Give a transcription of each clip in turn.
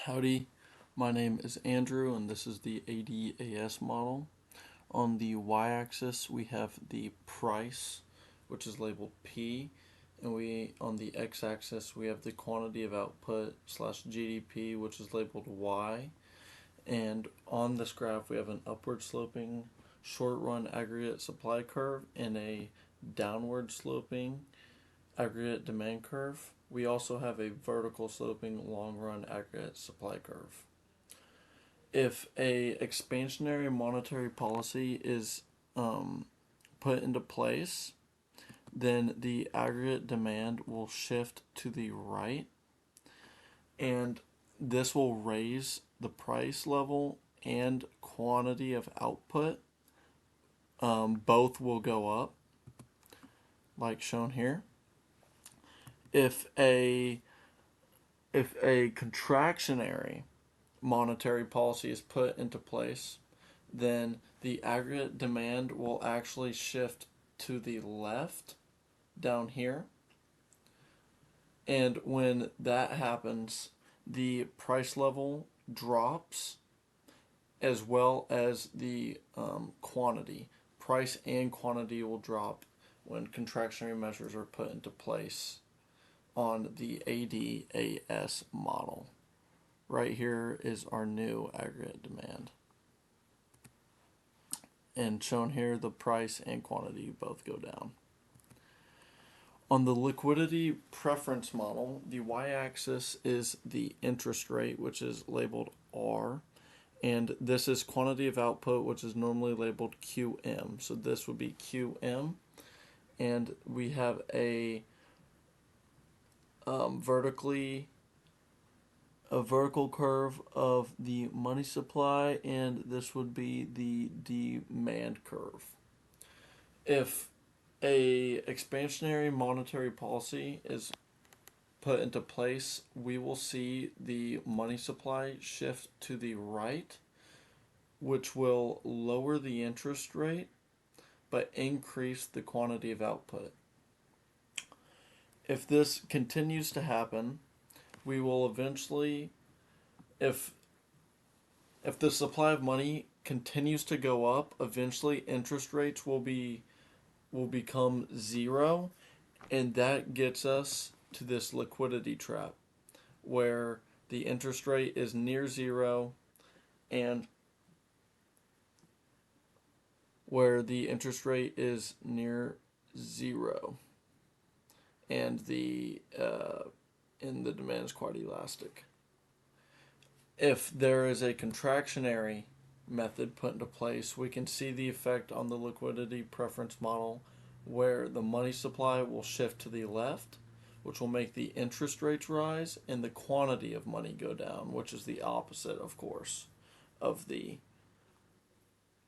Howdy, my name is Andrew and this is the ADAS model. On the y-axis we have the price, which is labeled P, and on the x-axis we have the quantity of output slash GDP, which is labeled Y. And on this graph we have an upward sloping short run aggregate supply curve and a downward sloping aggregate demand curve. We also have a vertical sloping long run aggregate supply curve. If a expansionary monetary policy is put into place, then the aggregate demand will shift to the right, and this will raise the price level and quantity of output. Both will go up, like shown here. If a contractionary monetary policy is put into place, then the aggregate demand will actually shift to the left down here. And when that happens, the price level drops as well as the quantity. Price and quantity will drop when contractionary measures are put into place on the ADAS model. Right here is our new aggregate demand. And shown here, the price and quantity both go down. On the liquidity preference model, the y-axis is the interest rate, which is labeled R. And this is quantity of output, which is normally labeled QM. So this would be QM. And we have a vertical curve of the money supply, and this would be the demand curve. If a expansionary monetary policy is put into place, we will see the money supply shift to the right, which will lower the interest rate but increase the quantity of output. If this continues to happen, we will eventually, if the supply of money continues to go up, eventually interest rates will become zero, and that gets us to this liquidity trap where the interest rate is near zero, and and the demand is quite elastic. If there is a contractionary method put into place, we can see the effect on the liquidity preference model where the money supply will shift to the left, which will make the interest rates rise and the quantity of money go down, which is the opposite, of course, of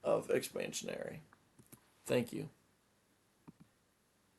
expansionary. Thank you.